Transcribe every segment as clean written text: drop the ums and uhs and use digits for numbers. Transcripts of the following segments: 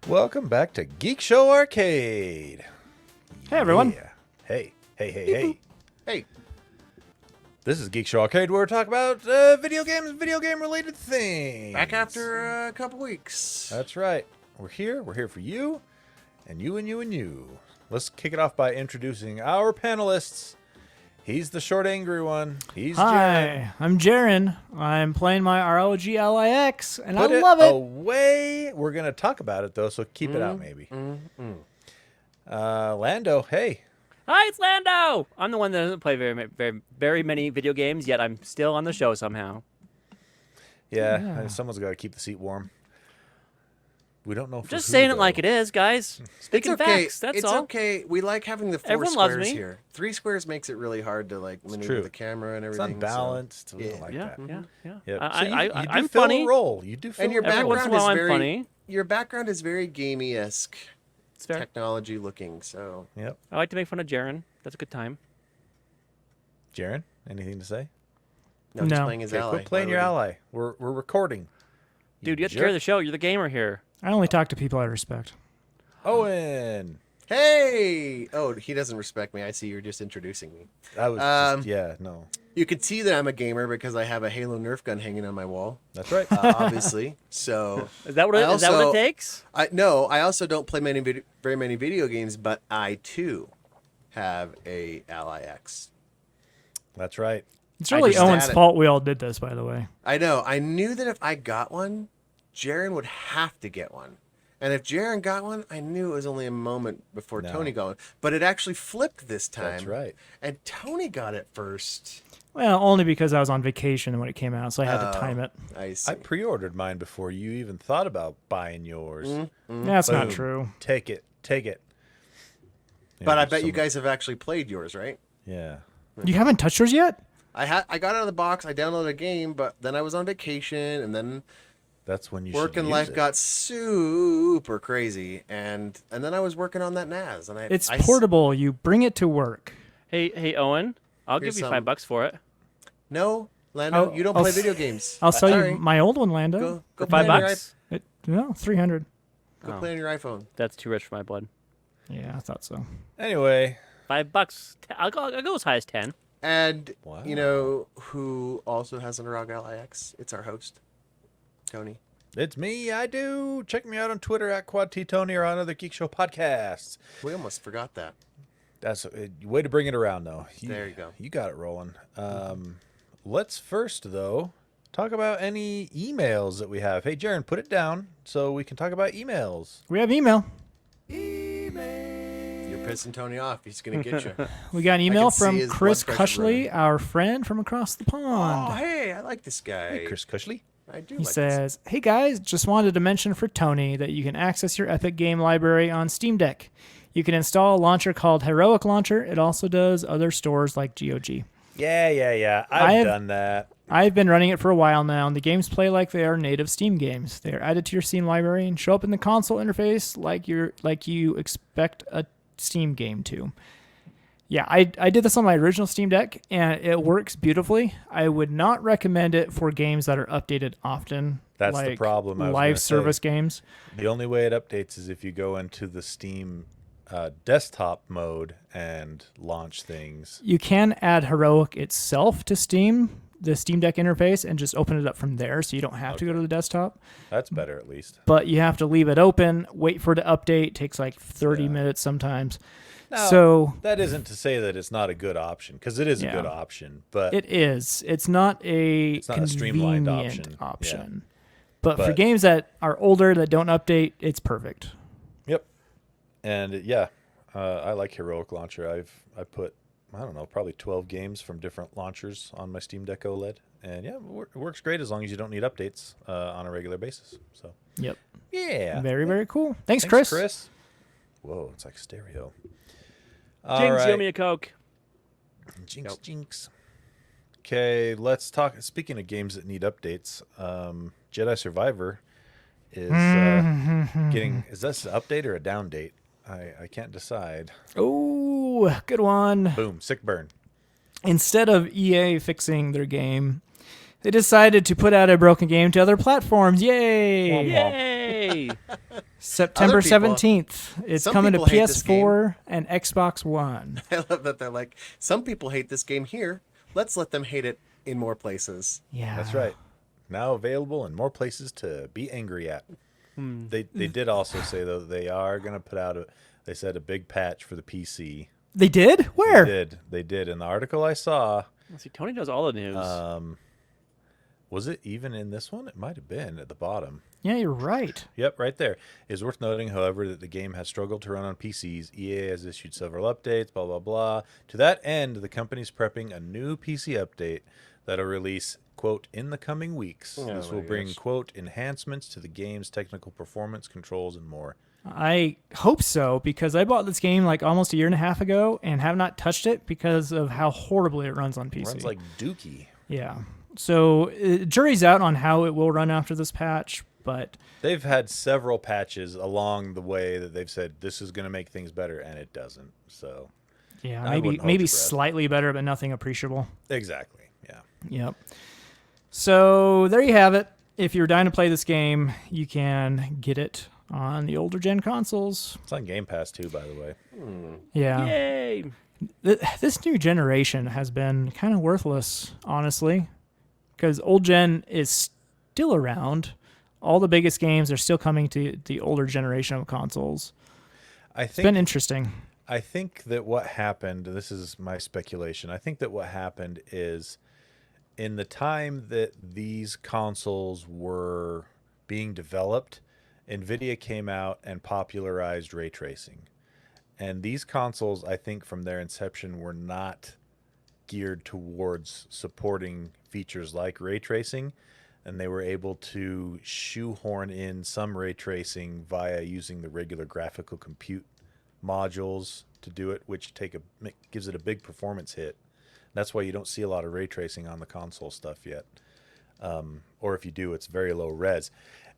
Welcome back to Geekshow Arcade. Hey, everyone. Yeah. Hey. Hey, This is Geekshow Arcade where we talk about video games, video game related things. back after a couple weeks. That's right. We're here for you, and you and you and you. Let's kick it off by introducing our panelists. He's the short, angry one. He's Jarron. Hi, I'm Jarron. I'm playing my ROG Ally X, and Put I love it. away. We're going to talk about it, though, so keep it out, maybe. Lando, hey. Hi, it's Lando. I'm the one that doesn't play very many video games, yet I'm still on the show somehow. Yeah. Someone's got to keep the seat warm. We don't know for Just who, saying it though. like it is, guys. Speaking It's okay. facts, that's it's all. okay. We like having the 4 Everyone loves squares me. here. 3 squares makes it really hard to maneuver true. the camera and It's everything. unbalanced. We don't yeah. like Yeah, that. yeah. Yep. I, So you do I'm fill funny. a role. You do fill And your a role. Every once in a background while, is I'm very funny. Your background is very gamey-esque, It's fair. technology looking. So Yep. I like to make fun of Jarron. That's a good time. Jaron, anything to say? no, he's No. playing his Okay, ally. quit playing your ally. We're recording. Dude, you have to carry the show. You're the gamer here. I only talk to people I respect. Owen. Hey! Oh, he doesn't respect me. I see you're just introducing me. I was no. You could see that I'm a gamer because I have a Halo Nerf gun hanging on my wall, That's right. obviously. So Is that what it, I is that what also- it takes? I also don't play very many video games, but I too have a Ally X. That's right. It's really just Owen's had it. fault we all did this, by the way. I know. I knew that if I got one, Jarron would have to get one. And if Jarron got one, I knew it was only a moment before No. Tony got one. But it actually flipped this time. That's right. And Tony got it first. Well, only because I was on vacation when it came out, so I had to time it. I see. I pre-ordered mine before you even thought about buying yours. That's not Boom. true. Take it. You But know, I bet you some- guys have actually played yours, right? You Yeah. haven't touched yours yet? I got out of the box, I downloaded a game, but then I was on vacation, and then That's when you work should and use life it. got super crazy, and then I was working on that NAS, and It's portable. You bring it to work. Hey, Owen. I'll Here's give you some. $5 for it. No, Lando, Oh, you don't I'll play s- video games. I'll sell Sorry. you my old one, Lando. Go For play on your $5? No, 300. Go Oh. play on your iPhone. That's too rich for my blood. Yeah, I thought so. Anyway, $5. I'll go as high as 10. And Wow. you know who also has an ROG Ally X? It's our host, Tony. it's me. I do. Check me out on Twitter at QuadTTony or on other Geek Show podcasts. We almost forgot that. That's a way to bring it around, though. There you go. You got it rolling. Let's first, though, talk about any emails that we have. Hey, Jarron, put it down so we can talk about emails. We have email. You're pissing Tony off. He's gonna get you. We got an email see from his Chris blood pressure Cushley, our friend from across the Oh, pond. hey, I like this guy. Hey, Chris Cushley. I do. He like says, "Hey guys, just wanted to mention for Tony that you can access your Epic game library on Steam Deck. You can install a launcher called Heroic Launcher. It also does other stores like GOG. Yeah. I I've have- done that. I've been running it for a while now, and the games play like they are native Steam games. They are added to your Steam library and show up in the console interface like you expect a Steam game to. Yeah, I did this on my original Steam Deck, and it works beautifully. I would not recommend it for games that are updated often. That's the like problem I was live gonna service say. games. The only way it updates is if you go into the Steam desktop mode and launch things. You can add Heroic itself to Steam, the Steam Deck interface, and just open it up from there, so you don't have to go to the desktop. That's better, at least. But you have to leave it open, wait for it to update. Takes like 30 Yeah. minutes sometimes. Now, So that isn't to say that it's not a good option, because it is a Yeah. good option. But it is. It's not a not a streamlined convenient option. But for But- games that are older that don't update, it's perfect. Yep. And I like Heroic Launcher. I put, I don't know, probably 12 games from different launchers on my Steam Deck OLED. And yeah, it works great as long as you don't need updates on a regular basis. So Yep. yeah. Very, very cool. Thanks, Thanks, Chris. Whoa, it's like stereo. Jinx, you owe me a Coke. Jinx. Okay, let's talk. Speaking of games that need updates, Jedi Survivor is getting. Is this an update or a down date? I can't decide. Oh, good one. Boom, sick burn. Instead of EA fixing their game, They decided to put out a broken game to other platforms. Yay! Yay! September Other people- 17th. It's some coming to people hate this PS4 and Xbox One. I love that they're like, some people hate this game here. Let's let them hate it in more places. Yeah. That's right. Now available in more places to be angry at. They did also say though that they are going to put out they said a big patch for the PC. They did? Where? They did. In the article I saw, Let's see, Tony knows all the news. was it even in this one? It might have been at the bottom. Yeah, you're right. Yep, right there. It is worth noting, however, that the game has struggled to run on PCs. EA has issued several updates, blah, blah, blah. To that end, the company's prepping a new PC update that'll release, quote, in the coming weeks. Oh This my will bring, gosh. quote, enhancements to the game's technical performance, controls, and more. I hope so, because I bought this game like almost a year and a half ago and have not touched it because of how horribly it runs on PC. Runs like Dookie. Yeah. So jury's out on how it will run after this patch, but They've had several patches along the way that they've said this is going to make things better, and it doesn't. So, yeah, I wouldn't hold maybe your breath. slightly better, but nothing appreciable. exactly. Yeah. Yep. So there you have it. If you're dying to play this game, you can get it on the older gen consoles. It's on Game Pass, too, by the way. Yeah. Yay! This new generation has been kind of worthless, honestly, because old gen is still around. All the biggest games are still coming to the older generation of consoles. I It's think been interesting. I think that what happened, this is my speculation, I think that what happened is in the time that these consoles were being developed, NVIDIA came out and popularized ray tracing. And these consoles, I think from their inception, were not geared towards supporting features like ray tracing. And they were able to shoehorn in some ray tracing via using the regular graphical compute modules to do it, which gives it a big performance hit. That's why you don't see a lot of ray tracing on the console stuff yet. Or if you do, it's very low res.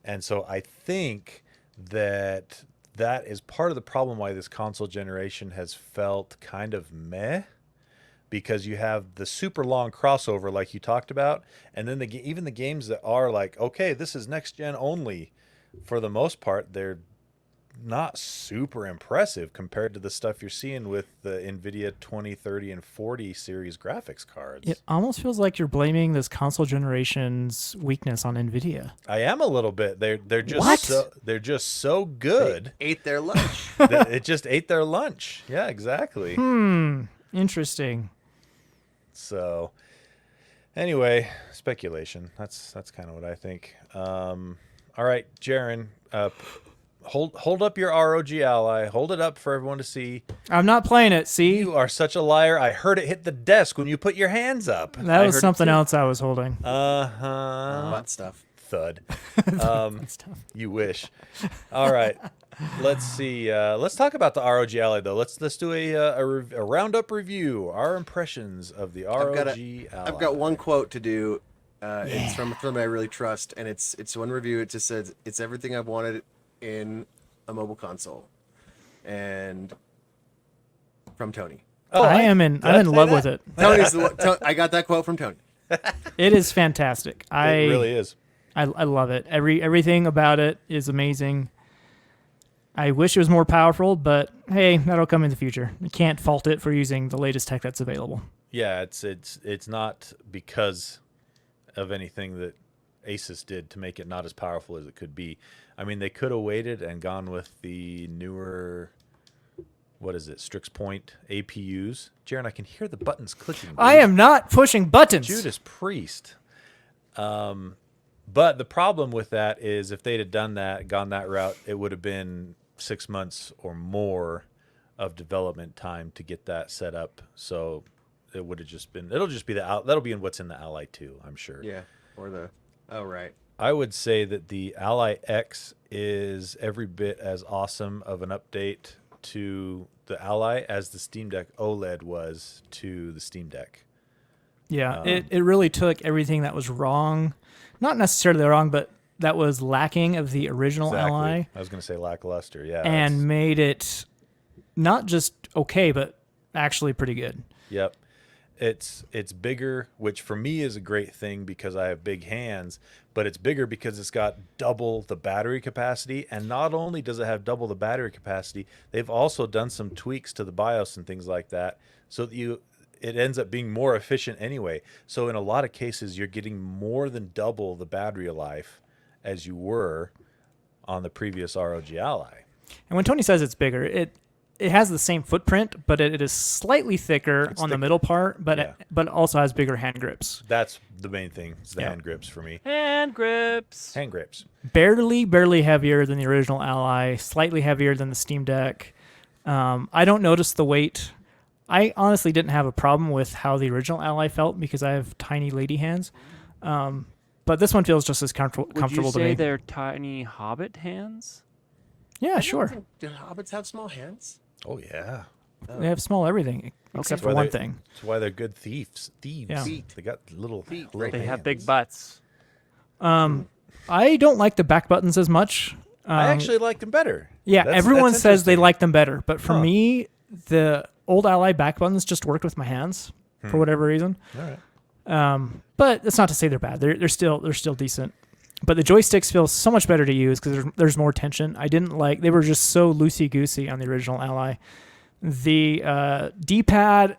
And so I think that is part of the problem why this console generation has felt kind of meh, because you have the super long crossover like you talked about, and then even the games that are like, okay, this is next gen only, for the most part, they're not super impressive compared to the stuff you're seeing with the NVIDIA 20, 30, and 40 series graphics cards. It almost feels like you're blaming this console generation's weakness on NVIDIA. I am a little bit. They're What? just so good. They ate their lunch. that it just ate their lunch. Yeah, exactly. Interesting. So, anyway, speculation. That's kind of what I think. All right, Jarron, hold up your ROG Ally. Hold it up for everyone to see. I'm not playing it. See, You are such a liar. I heard it hit the desk when you put your hands up. that was heard it something too. else I was holding. Butt stuff. Thud. Stuff. You wish. All right. Let's see. Let's talk about the ROG Ally, though. Let's do a roundup review. Our impressions of the ROG Ally. I've got one quote to do. It's from somebody I really trust, and it's one review. It just says it's everything I've wanted in a mobile console, and from Tony. Oh, I'm in love with it. Tony's the one, I got that quote from Tony. It is fantastic. It really is. I love it. Everything about it is amazing. I wish it was more powerful, but hey, that'll come in the future. You can't fault it for using the latest tech that's available. Yeah, it's not because of anything that Asus did to make it not as powerful as it could be. I mean, they could have waited and gone with the newer, what is it, Strix Point APUs. Jarron, I can hear the buttons clicking. Dude. I am not pushing buttons. Judas Priest. But the problem with that is if they'd have done that, gone that route, it would have been 6 months or more of development time to get that set up. So it would have just been, it'll just be that'll be in what's in the Ally 2, I'm sure. Yeah, or the right. I would say that the Ally X is every bit as awesome of an update to the Ally as the Steam Deck OLED was to the Steam Deck. Yeah, it really took everything that was wrong, not necessarily wrong, but that was lacking of the original Ally, I was going to say lackluster, yeah. and made it not just okay, but actually pretty good. Yep. It's bigger, which for me is a great thing because I have big hands, but it's bigger because it's got double the battery capacity. And not only does it have double the battery capacity, they've also done some tweaks to the BIOS and things like that, so that it ends up being more efficient anyway. So in a lot of cases, you're getting more than double the battery life as you were on the previous ROG Ally. And when Tony says it's bigger, it has the same footprint, but it is slightly thicker on the middle part, but Yeah. but also has bigger hand grips. That's the main thing, is the Yeah. hand grips for me. Hand grips. Hand grips. Barely heavier than the original Ally, slightly heavier than the Steam Deck. I don't notice the weight. I honestly didn't have a problem with how the original Ally felt because I have tiny lady hands. But this one feels just as comfortable Would you to say me. they're tiny hobbit hands? Yeah, sure. Do hobbits have small hands? Oh, yeah. They have small everything except for Why one they- thing. That's why they're good thieves. Yeah. They got little They have big hands. butts. I don't like the back buttons as much. I actually like them better. Yeah, everyone that's says they interesting. like them better, but for Huh. me, the old Ally back buttons just worked with my hands for whatever reason. All right. But that's not to say they're bad. They're still decent. But the joysticks feel so much better to use because there's more tension. They were just so loosey goosey on the original Ally. The D-pad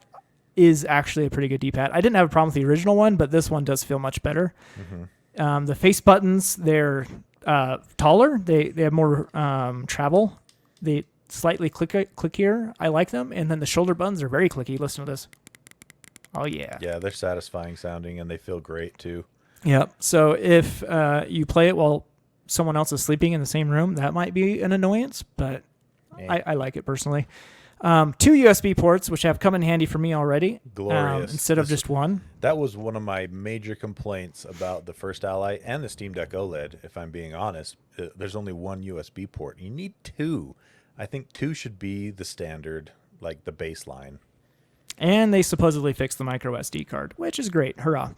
is actually a pretty good D-pad. I didn't have a problem with the original one, but this one does feel much better. The face buttons, they're taller. They have more travel. They slightly clickier. I like them. And then the shoulder buttons are very clicky. Listen to this. Oh, yeah. Yeah, they're satisfying sounding, and they feel great, too. Yep. So if you play it while someone else is sleeping in the same room, that might be an annoyance, but I like it personally. 2 USB ports, which have come in handy for me already. Glorious. Instead of just one. That was one of my major complaints about the first Ally and the Steam Deck OLED, if I'm being honest. There's only one USB port. You need 2. I think 2 should be the standard, like the baseline. And they supposedly fixed the micro SD card, which is great. Hurrah.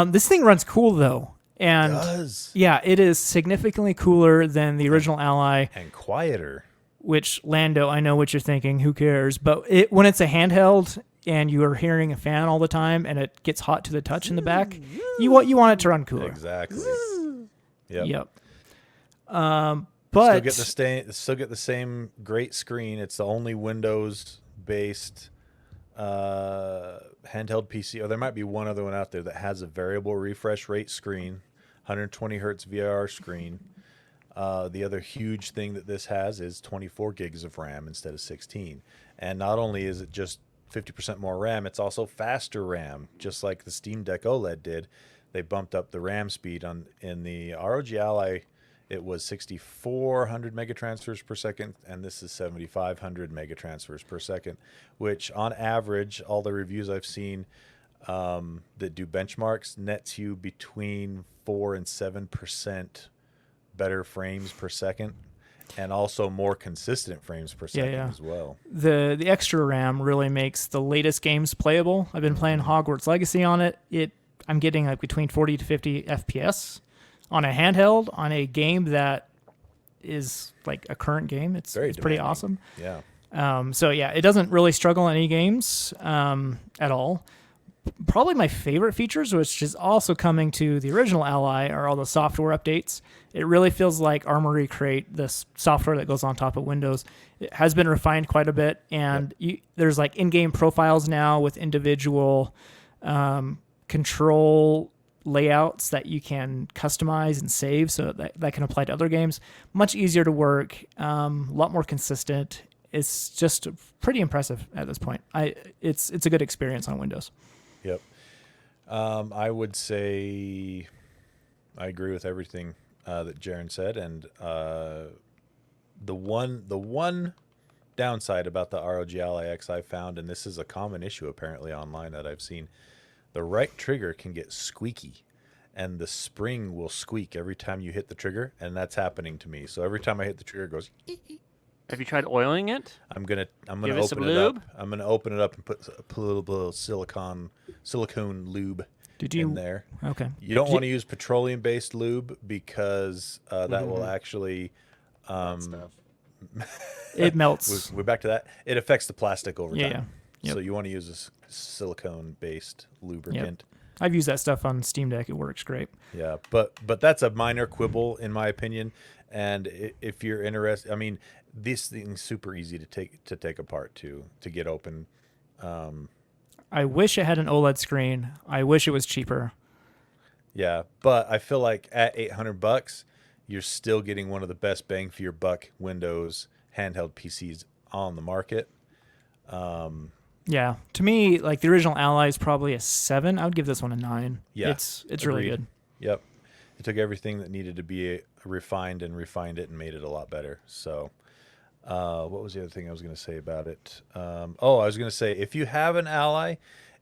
This thing runs cool, though. And It does. yeah, it is significantly cooler than the original Ally, And quieter. which, Lando, I know what you're thinking. Who cares? But when it's a handheld and you are hearing a fan all the time and it gets hot to the touch in the back, you want it to run cooler. Exactly. Yep. Yep. Still But get the same great screen. It's the only Windows-based handheld PC, or there might be one other one out there that has a variable refresh rate screen, 120 hertz VRR screen. The other huge thing that this has is 24 gigs of RAM instead of 16. And not only is it just 50% more RAM, it's also faster RAM, just like the Steam Deck OLED did. They bumped up the RAM speed in the ROG Ally. It was 6,400 megatransfers per second, and this is 7,500 megatransfers per second, which on average, all the reviews I've seen that do benchmarks nets you between 4 and 7% better frames per second, and also more consistent frames per second as well. the extra RAM really makes the latest games playable. I've been playing Hogwarts Legacy on it. I'm getting like between 40 to 50 FPS on a handheld on a game that is like a current game. It's pretty demanding. awesome. Yeah. So yeah, it doesn't really struggle in any games at all. Probably my favorite features, which is also coming to the original Ally, are all the software updates. It really feels like Armory Crate, this software that goes on top of Windows. It has been refined quite a bit, and there's like in-game profiles now with individual control layouts that you can customize and save, so that can apply to other games. Much easier to work, a lot more consistent. It's just pretty impressive at this point. It's a good experience on Windows. Yep. I would say I agree with everything that Jarron said, and the one downside about the ROG Ally X I found, and this is a common issue apparently online that I've seen, the right trigger can get squeaky, and the spring will squeak every time you hit the trigger, and that's happening to me. So every time I hit the trigger, it goes. Have you tried oiling it? I'm gonna Give it some open it up. lube? I'm gonna open it up and put a little silicone lube in there. Okay. You don't want to use petroleum-based lube because that will actually Stuff. It melts. we're back to that. It affects the plastic over time. Yeah. Yep. So you want to use a silicone-based lubricant. I've used that stuff on Steam Deck. It works great. Yeah, but that's a minor quibble in my opinion. And if you're interested, I mean, this thing's super easy to take apart to get open. I wish it had an OLED screen. I wish it was cheaper. Yeah, but I feel like at $800, you're still getting one of the best bang for your buck Windows handheld PCs on the market. Yeah, to me, like the original Ally is probably a 7. I would give this one a 9. Yeah, it's really agreed. good. Yep, it took everything that needed to be refined and refined it and made it a lot better. So, what was the other thing I was going to say about it? I was going to say if you have an Ally,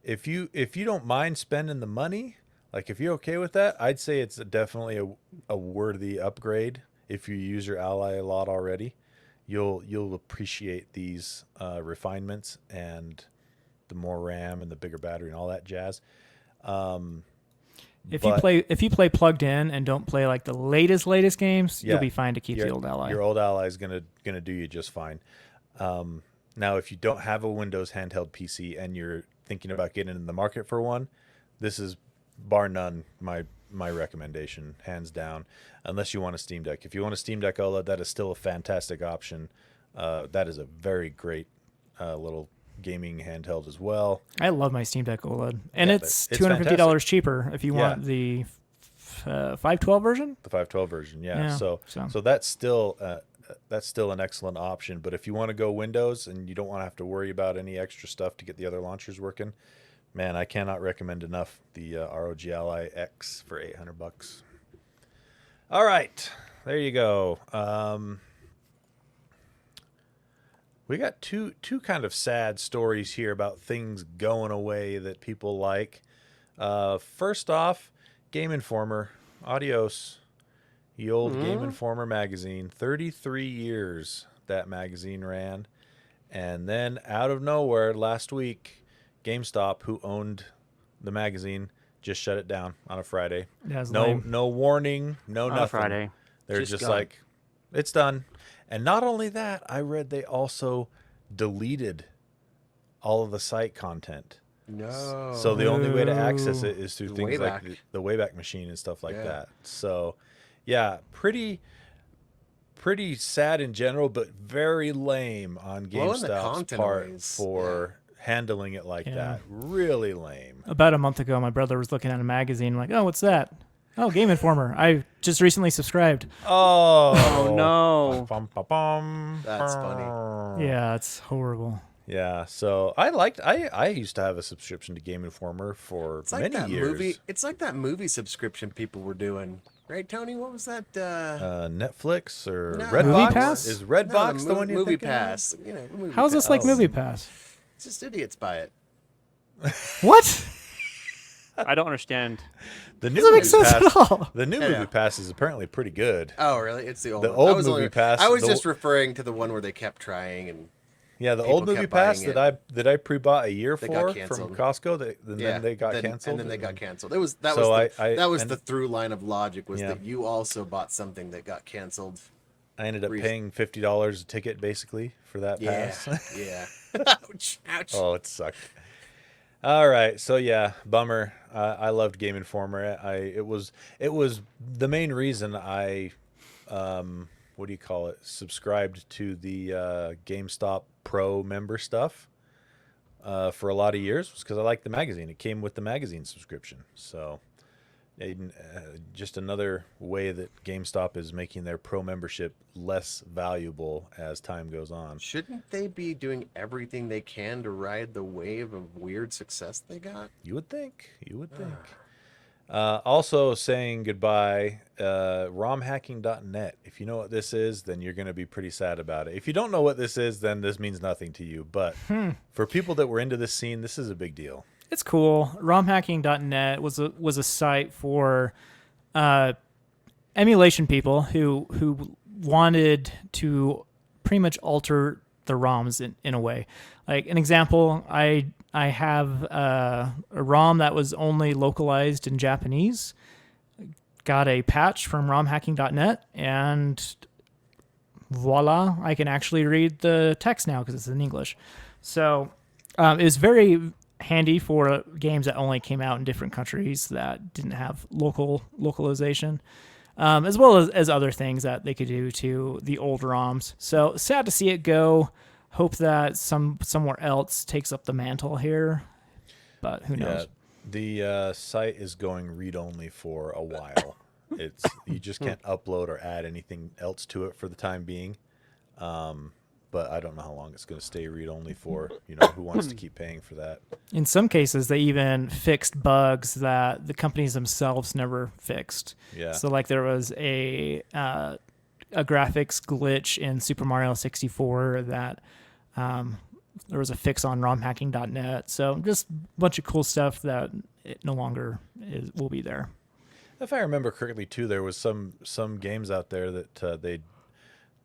if you don't mind spending the money, like if you're okay with that, I'd say it's definitely a worthy upgrade. If you use your Ally a lot already, you'll appreciate these refinements and the more RAM and the bigger battery and all that jazz. If you play plugged in and don't play like the latest games, Yeah, you'll be fine to keep the old Ally. Your old Ally is gonna do you just fine. Now, if you don't have a Windows handheld PC and you're thinking about getting in the market for one, this is bar none my recommendation, hands down. Unless you want a Steam Deck. If you want a Steam Deck OLED, that is still a fantastic option. That is a very great little gaming handheld as well. I love my Steam Deck OLED, and Yeah, it's it's $250 fantastic. cheaper if you want the 512 version. The 512 version, yeah. Yeah, So that's still an excellent option. But if you want to go Windows and you don't want to have to worry about any extra stuff to get the other launchers working, man, I cannot recommend enough the ROG Ally X for $800. All right, there you go. We got two kind of sad stories here about things going away that people like. First off, Game Informer, adios. The old Game Informer magazine, 33 years that magazine ran. And then out of nowhere last week, GameStop, who owned the magazine, just shut it down on a Friday. No warning, no On nothing. a Friday. They're Just just gone. like, it's done. And not only that, I read they also deleted all of the site content. No. So the only way to access it is through The things Wayback. like the Wayback Machine and stuff like Yeah. that. So, yeah, pretty sad in general, but very lame on Blowing the GameStop's content part away is- for handling it like Yeah. that. Really lame. About a month ago, my brother was looking at a magazine like, oh, what's that? Oh, Game Informer. I just recently subscribed. Oh, no. That's funny. Yeah, it's horrible. Yeah, so I used to have a subscription to Game Informer for It's like many that years. movie. It's like that movie subscription people were doing, right, Tony? What was that? Netflix or No. Redbox? Movie Pass? Is Redbox the one you're Movie thinking of? Pass? Movie How is this Pass. like Movie Pass? It's just idiots buy it. What? I don't understand. The new Doesn't make Movie sense Pass. at all. The new Yeah. Movie Pass is apparently pretty good. Oh, really? It's the old. The one. old I was Movie Pass, I was the just referring to the one where they kept trying and. Yeah, the People old Movie kept Pass buying that I pre-bought a year They got for canceled. from Costco. Then they got canceled. And then they got canceled. That was So the through line of logic was Yeah. that you also bought something that got canceled. I ended up Reason. paying $50 a ticket basically for that Yeah, pass. yeah. Ouch! Ouch! Oh, it sucked. All right, so yeah, bummer. I loved Game Informer. It was the main reason I what do you call it? Subscribed to the GameStop Pro member stuff for a lot of years was because I liked the magazine. It came with the magazine subscription, so just another way that GameStop is making their pro membership less valuable as time goes on. Shouldn't they be doing everything they can to ride the wave of weird success they got? You would think. You would think. Also saying goodbye, romhacking.net. If you know what this is, then you're going to be pretty sad about it. If you don't know what this is, then this means nothing to you. But for people that were into this scene, this is a big deal. It's cool. ROMhacking.net was a site for emulation people who wanted to pretty much alter the ROMs in a way. Like an example, I have a ROM that was only localized in Japanese. Got a patch from ROMhacking.net, and voila, I can actually read the text now because it's in English. So It was very handy for games that only came out in different countries that didn't have localization, as well as other things that they could do to the old ROMs. So sad to see it go. Hope that somewhere else takes up the mantle here, but who knows? The site is going read-only for a while. You just can't upload or add anything else to it for the time being. But I don't know how long it's going to stay read-only for. Who wants to keep paying for that? In some cases, they even fixed bugs that the companies themselves never fixed. Yeah. So, like, there was a graphics glitch in Super Mario 64 that there was a fix on romhacking.net. So, just a bunch of cool stuff that it no longer will be there. If I remember correctly, too, there was some games out there that they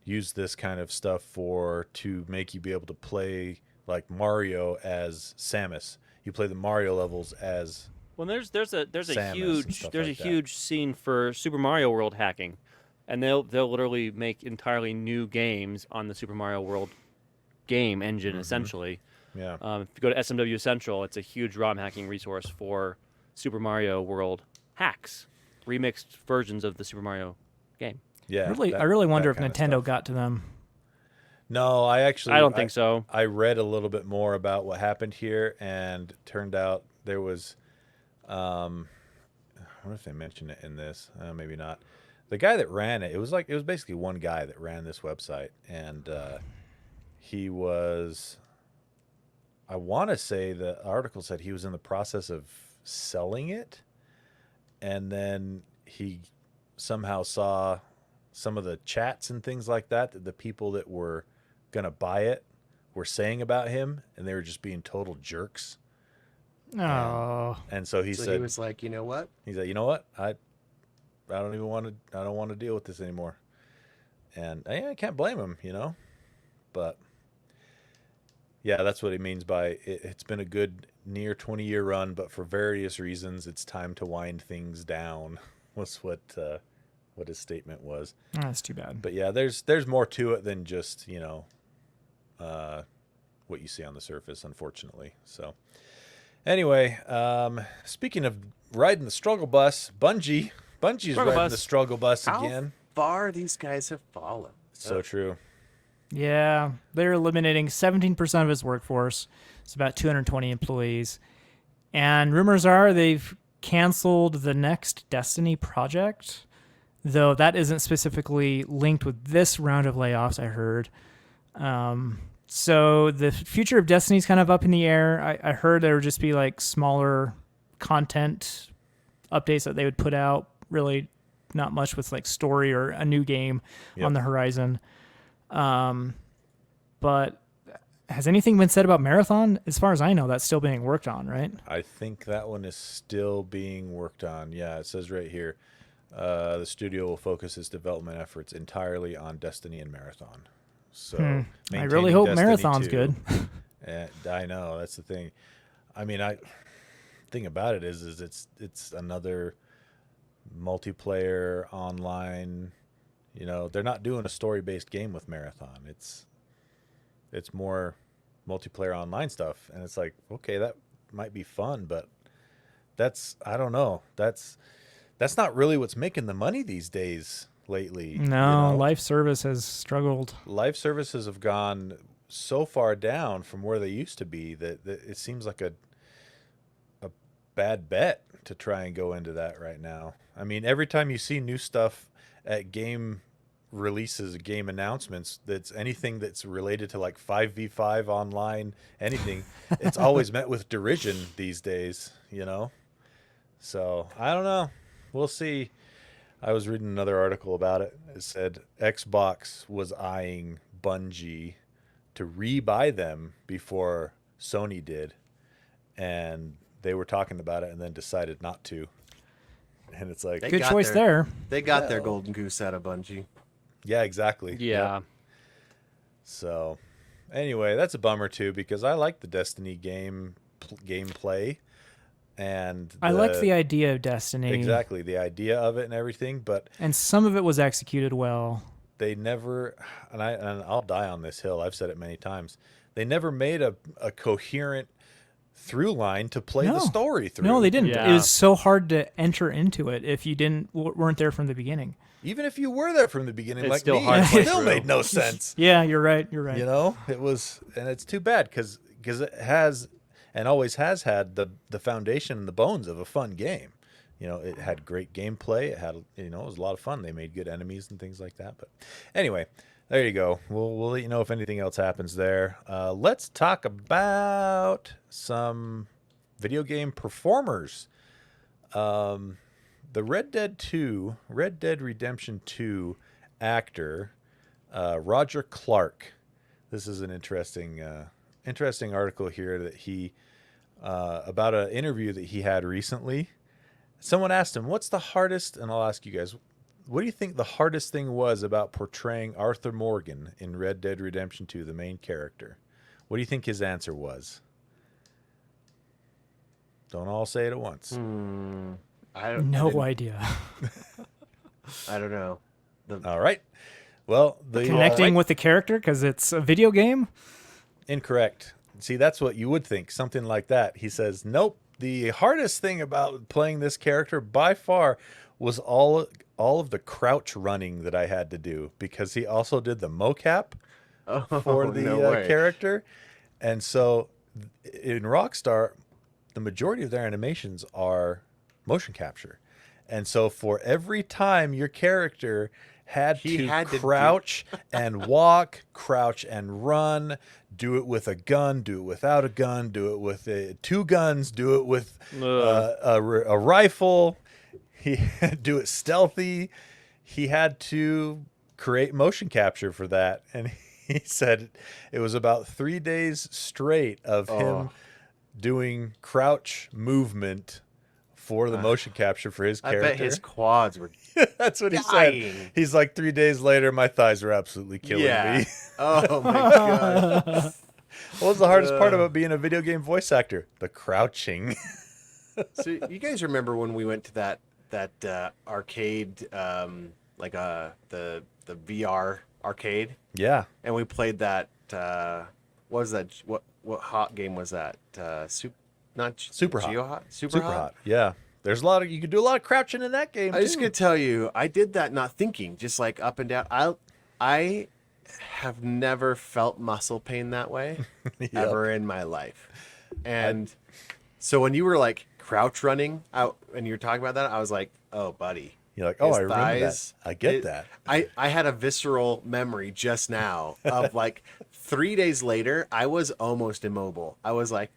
use this kind of stuff to make you be able to play like Mario as Samus. You play the Mario levels as there's a Samus huge scene for Super Mario World hacking, and they'll literally make entirely new games on the Super Mario World game engine essentially. Yeah. If you go to SMW Essential, it's a huge ROM hacking resource for Super Mario World hacks, remixed versions of the Super Mario game. Yeah. I really wonder if Nintendo got to them. No, I don't think so. I read a little bit more about what happened here, and it turned out there was, I wonder if they mentioned it in this. Maybe not. The guy that ran it, it was basically one guy that ran this website, and he was, I want to say the article said he was in the process of selling it, and then he somehow saw some of the chats and things like that the people that were going to buy it were saying about him, and they were just being total jerks. Oh. And so he said, he was like, you know what? He's like, I don't want to deal with this anymore. And I can't blame him, but yeah, that's what he means by it's been a good near 20-year run, but for various reasons, it's time to wind things down. Was what his statement was. That's too bad. But yeah, there's more to it than just what you see on the surface, unfortunately. So anyway, speaking of riding the struggle bus, Bungie's riding the struggle bus again. How far these guys have fallen. So true. Yeah, they're eliminating 17% of its workforce. It's about 220 employees. And rumors are they've canceled the next Destiny project, though that isn't specifically linked with this round of layoffs, I heard. So the future of Destiny is kind of up in the air. I heard there would just be like smaller content updates that they would put out, really not much with like story or a new game on the horizon. But has anything been said about Marathon? As far as I know, that's still being worked on, right? I think that one is still being worked on. Yeah, it says right here, the studio will focus its development efforts entirely on Destiny and Marathon. So I really hope Destiny Marathon's 2, good. And I know, that's the thing. I mean, thing about it is it's another multiplayer online. They're not doing a story-based game with Marathon. It's more multiplayer online stuff, and it's like, okay, that might be fun, but I don't know. That's not really what's making the money these days lately. No, live service has struggled. Live services have gone so far down from where they used to be that it seems like a bad bet to try and go into that right now. I mean, every time you see new stuff at game releases, game announcements, that's anything that's related to like 5v5 online, anything, it's always met with derision these days, So I don't know. We'll see. I was reading another article about it. It said Xbox was eyeing Bungie to rebuy them before Sony did, and they were talking about it and then decided not to. And it's like, good choice there. They got their golden goose out of Bungie. Yeah, exactly. Yeah. Yep. So anyway, that's a bummer too, because I like the Destiny gameplay. And I like the idea of Destiny. Exactly, the idea of it and everything, but and some of it was executed well. They never, and I'll die on this hill. I've said it many times. They never made a coherent through line to play the No. story through. No, they didn't. Yeah. It was so hard to enter into it if you weren't there from the beginning. Even if you were there from the beginning, It's like still me, hard it to play still through. made no sense. Yeah, you're right. You're right. You know, it was, and it's too bad because it has and always has had the foundation and the bones of a fun game. You know, it had great gameplay. It had, you know, it was a lot of fun. They made good enemies and things like that. But anyway, there you go. We'll let you know if anything else happens there. Let's talk about some video game performers. The Red Dead Redemption 2 actor, Roger Clark. This is an interesting article here that he about an interview that he had recently. Someone asked him, "What's the hardest?" And I'll ask you guys, what do you think the hardest thing was about portraying Arthur Morgan in Red Dead Redemption 2, the main character? What do you think his answer was? Don't all say it at once. No idea. I don't know. All right. Well, Connecting with the character because it's a video game. Incorrect. See, that's what you would think. Something like that. He says, nope. The hardest thing about playing this character by far was all of the crouch running that I had to do, because he also did the mocap for the no way. character. And so in Rockstar, the majority of their animations are motion capture. And so for every time your character had to crouch and walk, crouch and run, do it with a gun, do it without a gun, do it with two guns, do it with a rifle, he had to do it stealthy. He had to create motion capture for that. And he said it was about 3 days straight of him doing crouch movement for the motion capture for his character. I bet his quads were That's what he dying. said. He's like, 3 days later, my thighs are absolutely killing me. Oh my god. What was the hardest part about being a video game voice actor? The crouching. So you guys remember when we went to that arcade, the VR arcade, Yeah. and we played that? What was that? What hot game was that? Super hot. Geo-hot? Super hot. Yeah. There's you could do a lot of crouching in that game, I too. just gonna tell you, I did that not thinking, just like up and down. I have never felt muscle pain that way ever in my life. And so when you were like crouch running out and you were talking about that, I was like, oh, buddy. You're like, oh, his I remember thighs, that. I get that. I had a visceral memory just now of like 3 days later, I was almost immobile. I was like,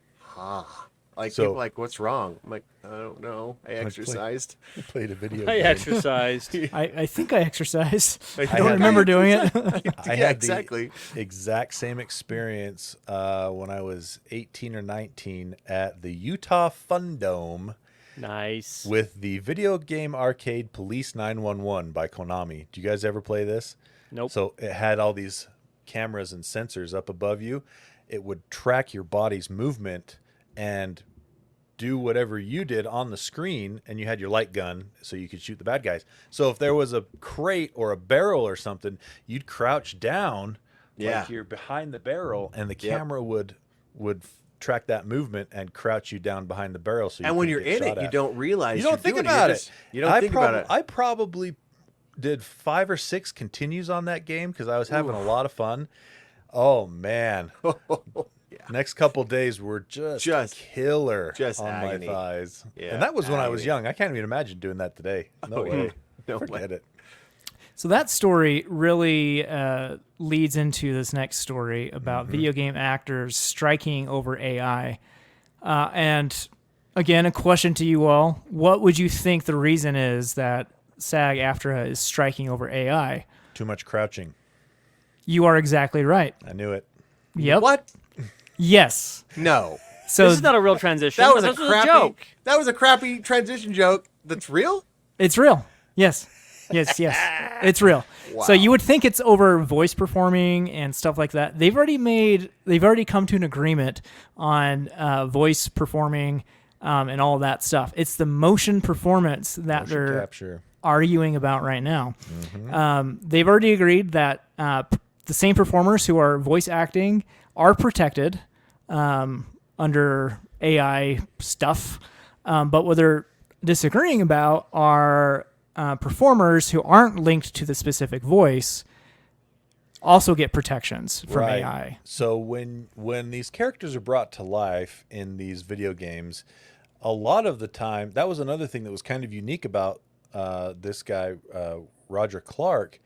Like, So- people are like, what's wrong? I'm like, I don't know. I exercised. I played a video I game. exercised. I think I exercised. I had don't the- remember doing it. I Yeah, had exactly. the exact same experience when I was 18 or 19 at the Utah Fun Dome Nice. with the video game arcade Police 911 by Konami. Do you guys ever play this? Nope. So it had all these cameras and sensors up above you. It would track your body's movement and do whatever you did on the screen, and you had your light gun so you could shoot the bad guys. So if there was a crate or a barrel or something, you'd crouch down like you're behind the barrel, and the camera would track that movement and crouch you down behind the barrel. So you And when couldn't you're get in shot it, you at. don't realize You don't you're think doing about You're it. just- You don't think about it. I probably did 5 or 6 continues on that game because I was having a lot of fun. Oh man. Next couple days were just killer just on agony. my thighs. Yeah, And that was when I was agony. young. I can't even imagine doing that today. No way. No Forget way. it. So that story really leads into this next story about video game actors striking over AI. And again, a question to you all. What would you think the reason is that SAG-AFTRA is striking over AI? Too much crouching. You are exactly right. I knew it. Yep. What? Yes. No. So This is not a real transition. That was a This crappy joke. That was a crappy transition joke. That's real? it's real. Yes. Yes, it's real. So you would think it's over voice performing and stuff like that. They've already come to an agreement on voice performing and all that stuff. It's the motion performance that Motion they're capture. arguing about right now. They've already agreed that the same performers who are voice acting are protected under AI stuff, but what they're disagreeing about are performers who aren't linked to the specific voice also get protections from Right. AI. So when these characters are brought to life in these video games, a lot of the time, that was another thing that was kind of unique about this guy, Roger Clark.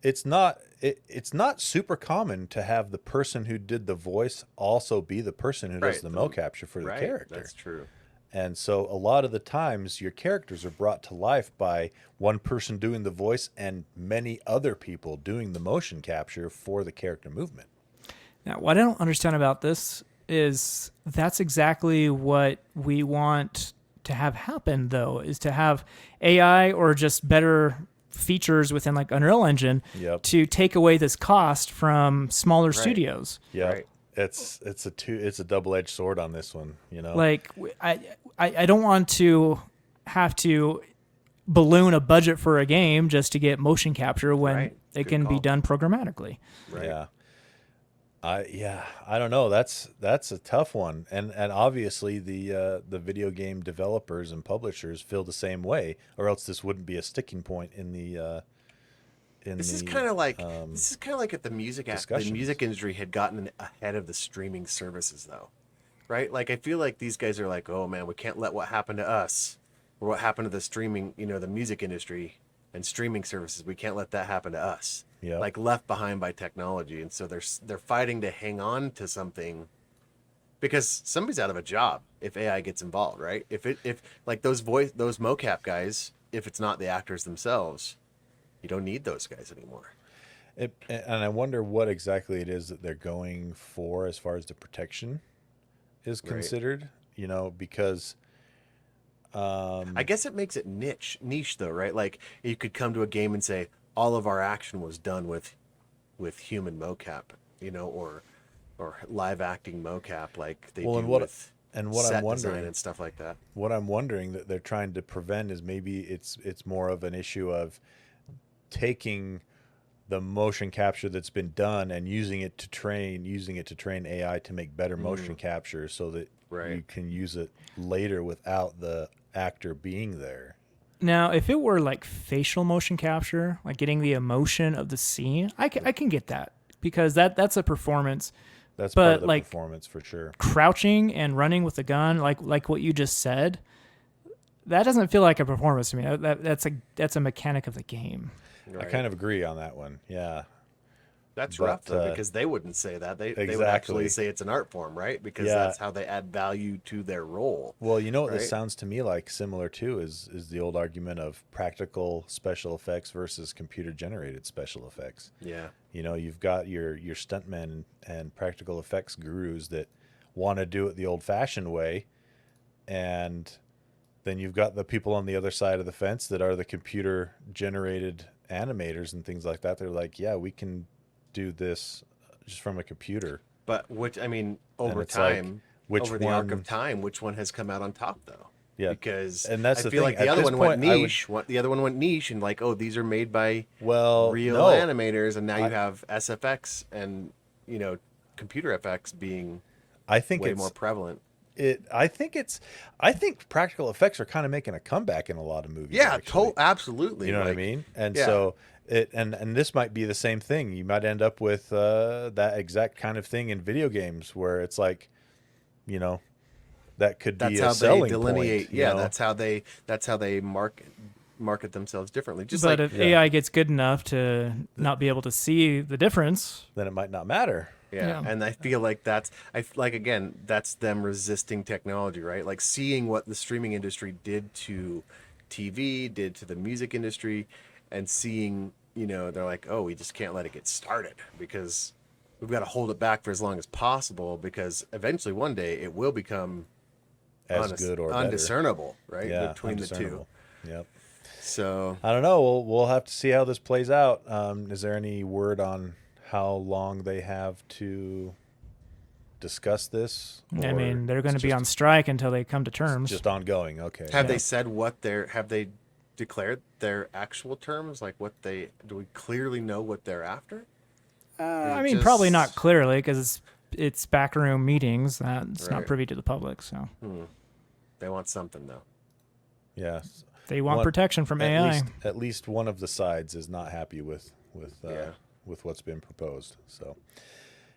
It's not super common to have the person who did the voice also be the person who does Right, the the- mo capture for the Right. character. That's true. And so a lot of the times your characters are brought to life by one person doing the voice and many other people doing the motion capture for the character movement. Now, what I don't understand about this is that's exactly what we want to have happen, though, is to have AI or just better features within like Unreal Engine Yep. to take away this cost from smaller studios. Yeah. Right. It's a double-edged sword on this one, you know. Like I don't want to have to balloon a budget for a game just to get motion capture when Right. it Good can be call. done programmatically. Right. Yeah. I don't know. That's a tough one. And obviously the video game developers and publishers feel the same way, or else this wouldn't be a sticking point in the This is kind of like if the music discussions. industry had gotten ahead of the streaming services, though, right? Like I feel like these guys are like, oh man, we can't let what happened to us or what happened to the streaming, the music industry and streaming services. We can't let that happen to us. Yep. Like left behind by technology, and so they're fighting to hang on to something because somebody's out of a job if AI gets involved, right? If like those mocap guys, if it's not the actors themselves, you don't need those guys anymore. And I wonder what exactly it is that they're going for as far as the protection is Right. considered, because I guess it makes it niche though, right? Like you could come to a game and say all of our action was done with human mocap, or live acting mocap like they Well, do and what- with and what set I'm wondering design and stuff like that. what I'm wondering that they're trying to prevent is maybe it's more of an issue of taking the motion capture that's been done and using it to train AI to make better motion capture so that Right. you can use it later without the actor being there. Now, if it were like facial motion capture, like getting the emotion of the scene, I can get that because that's a performance. That's part But, of the like, performance for sure. Crouching and running with the gun, like what you just said, that doesn't feel like a performance to me. That's a mechanic of the game. I kind of agree on that one. Yeah. That's But, rough though, because they wouldn't say that. They would actually Exactly. say it's an art form, right? Because Yeah. that's how they add value to their role. Well, you know what this Right. sounds to me like similar to is the old argument of practical special effects versus computer generated special effects. Yeah. You've got your stuntmen and practical effects gurus that want to do it the old fashioned way, and then you've got the people on the other side of the fence that are the computer generated animators and things like that. They're like, yeah, we can do this just from a computer. But over it's like, time, which over the arc one- of time, which one has come out on top though? Yeah. Because And that's I the feel thing. like the At other this one went point, I would- niche. The other one went niche and like, oh, these are made by Well, real no. animators, and now you have SFX and computer FX being I think way it's more prevalent. I think practical effects are kind of making a comeback in a lot of movies. Yeah, actually. absolutely. You know what I Like, mean? And yeah. so and this might be the same thing. You might end up with that exact kind of thing in video games where it's like, that could be That's a how they selling delineate. point. Yeah, that's how they market themselves differently. Just But like if AI gets good enough to not be able to see the difference, then it might not matter. Yeah. And I feel like that's them resisting technology, right? Like seeing what the streaming industry did to TV, did to the music industry, and seeing, they're like, oh, we just can't let it get started because we've got to hold it back for as long as possible because eventually one day it will become As good or better. undiscernible, right? Yeah, Between the two. undiscernible. Yep. So I don't know. We'll have to see how this plays out. Is there any word on how long they have to discuss this? I Or mean, they're going to it's be just- on strike until they come to terms. just ongoing. Okay. have they said have they declared their actual terms? Like do we clearly know what they're after? I mean, probably not clearly because it's backroom meetings. It's not Right. privy to the public, so They want something though. Yeah. they want protection from at AI. At least one of the sides is not happy with Yeah. with what's been proposed. So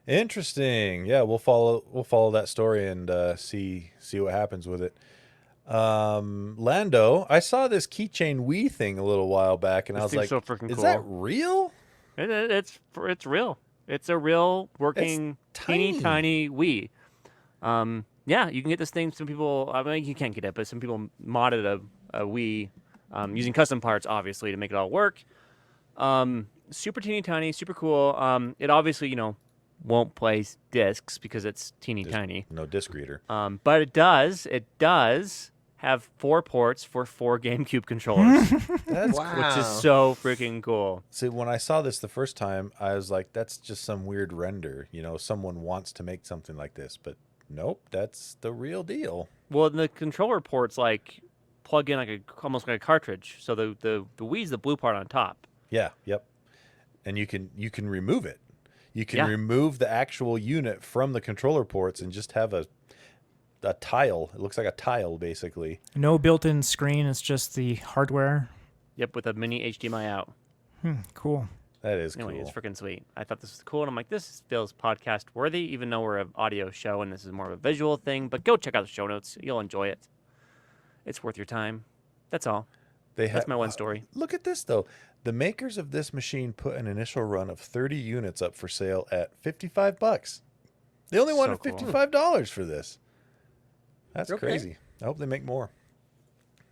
interesting. Yeah, we'll follow that story and see what happens with it. Lando, I saw this keychain Wii thing a little while back, and I This was thing's like, so freaking "Is cool. that real?" It's real. It's a real working teeny tiny Wii. Yeah, you can get this thing. Some people, I mean, you can't get it, but some people modded a Wii using custom parts, obviously, to make it all work. Super teeny tiny, super cool. It obviously, won't play discs because it's teeny tiny. No disc reader. But it does have 4 ports for 4 GameCube controllers, That's Wow. which is so freaking cool. See, when I saw this the first time, I was like, "That's just some weird render." Someone wants to make something like this, but nope, that's the real deal. Well, the controller ports plug in almost like a cartridge. So the Wii's the blue part on top. Yeah. Yep. And you can remove it. You can Yeah. remove the actual unit from the controller ports and just have a tile. It looks like a tile, basically. No built-in screen. It's just the hardware. Yep, with a mini HDMI out. Cool. That is Anyway, cool. it's freaking sweet. I thought this was cool, and I'm like, this feels podcast worthy, even though we're an audio show and this is more of a visual thing. But go check out the show notes; you'll enjoy it. It's worth your time. That's all. That's my one story. Look at this, though. The makers of this machine put an initial run of 30 units up for sale at $55. They only wanted So cool. $55 for this. That's Okay. crazy. I hope they make more.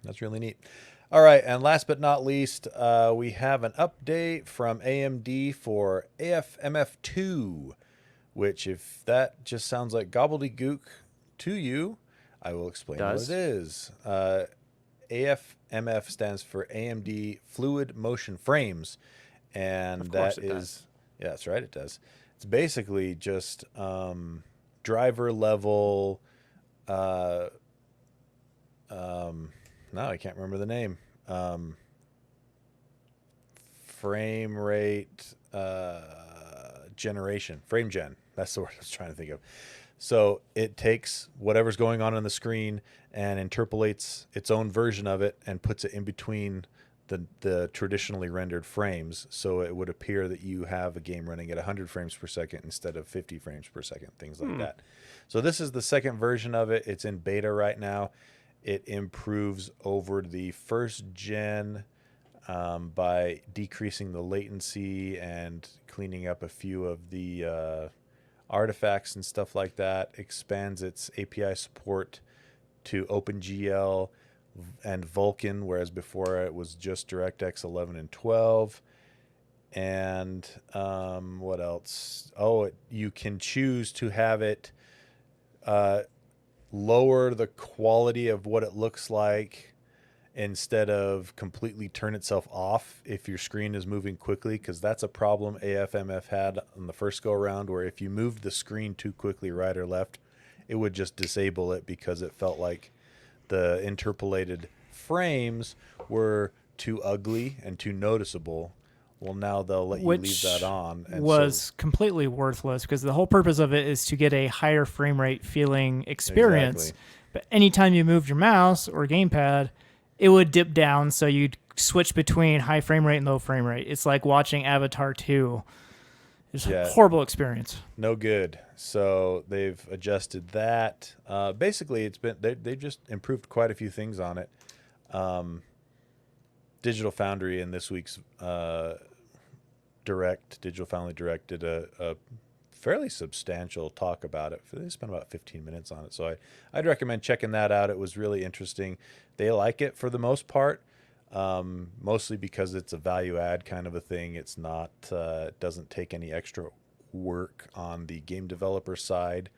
That's really neat. All right, and last but not least, we have an update from AMD for AFMF2, which if that just sounds like gobbledygook to you, I will explain what it is. AFMF stands for AMD Fluid Motion Frames, and Of course that it is does. yeah, that's right. It does. It's basically just driver level. No, I can't remember the name. Frame rate generation. Frame gen. That's the word I was trying to think of. So it takes whatever's going on the screen and interpolates its own version of it and puts it in between the traditionally rendered frames. So it would appear that you have a game running at 100 frames per second instead of 50 frames per second, things like that. So this is the second version of it. It's in beta right now. It improves over the first gen by decreasing the latency and cleaning up a few of the artifacts and stuff like that. Expands its API support to OpenGL and Vulkan, whereas before it was just DirectX 11 and 12. And what else? Oh, you can choose to have it lower the quality of what it looks like instead of completely turn itself off if your screen is moving quickly, because that's a problem AFMF had on the first go around, where if you moved the screen too quickly right or left, it would just disable it because it felt like the interpolated frames were too ugly and too noticeable. Well, now they'll let you leave that on. And was completely worthless because the whole purpose of it is to get a higher frame rate feeling experience. Exactly. But anytime you moved your mouse or gamepad, it would dip down, so you'd switch between high frame rate and low frame rate. It's like watching Avatar 2. It's a horrible experience. No good. So they've adjusted that. Basically, they've just improved quite a few things on it. Digital Foundry in this week's Digital Foundry Direct did a fairly substantial talk about it. They spent about 15 minutes on it. So I'd recommend checking that out. It was really interesting. They like it for the most part, mostly because it's a value add kind of a thing. It's not, it doesn't take any extra work on the game developer side.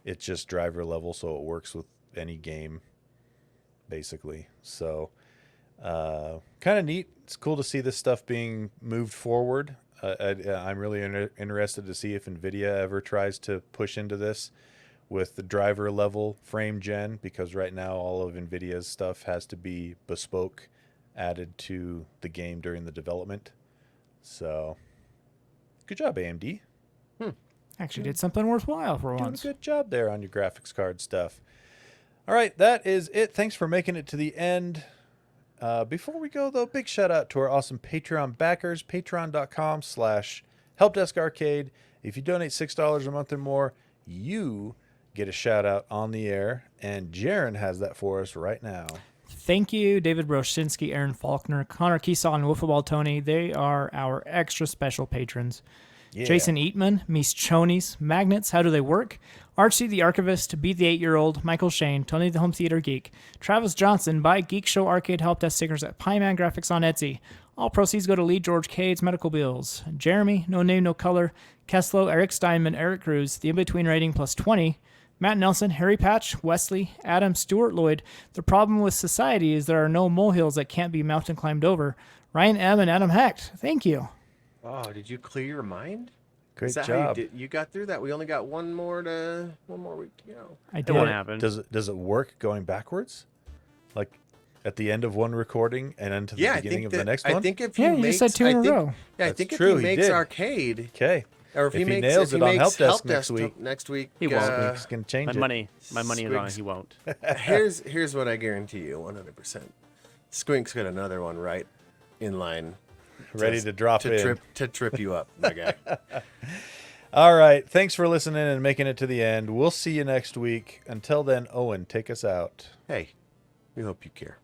It's just driver level, so it works with any game, basically. So kind of neat. It's cool to see this stuff being moved forward. I'm really interested to see if NVIDIA ever tries to push into this with the driver level frame gen, because right now all of NVIDIA's stuff has to be bespoke, added to the game during the development. So good job, AMD. Actually did something worthwhile for Doing a once. good job there on your graphics card stuff. All right, that is it. Thanks for making it to the end. Before we go, though, big shout out to our awesome Patreon backers, patreon.com/helpdeskarcade. If you donate $6 a month or more, you get a shout out on the air. And Jarron has that for us right now. Thank you, David Broshinsky, Aaron Faulkner, Connor Keesaw, and Wiffleball Tony. They are our extra special patrons. Yeah. Jason Eatman, Mies Chonies, Magnets, How Do They Work? Archie the Archivist, Be the 8-Year-Old, Michael Shane, Tony the Home Theater Geek, Travis Johnson, buy Geekshow Arcade Help Desk stickers at Pieman Graphics on Etsy. All proceeds go to Lee George Cade's medical bills. Jeremy, No Name, No Color, Keslow, Eric Steinman, Eric Cruz, The In-Between Rating plus 20, Matt Nelson, Harry Patch, Wesley, Adam, Stuart Lloyd. The problem with society is there are no molehills that can't be mountain climbed over. Ryan M. and Adam Hecht. Thank you. Oh, did you clear your mind? Great Is that job. How you got through that? We only got one more week to go. I It did. won't happen. Does it work going backwards? Like at the end of one recording and then to the beginning of the next one? I think if he Yeah, you makes, just said two in a row. Yeah, I That's think true, if he he makes did. arcade, Okay. or if he makes nails if it he on makes Help Desk next week, he won't. Squeaks can change My it. money is on Squigs. it. He won't. here's what I guarantee you, 100%. Squink's got another one right in line, Ready to drop in. trip you up, my guy. All right. Thanks for listening and making it to the end. We'll see you next week. Until then, Owen, take us out. Hey, we hope you care.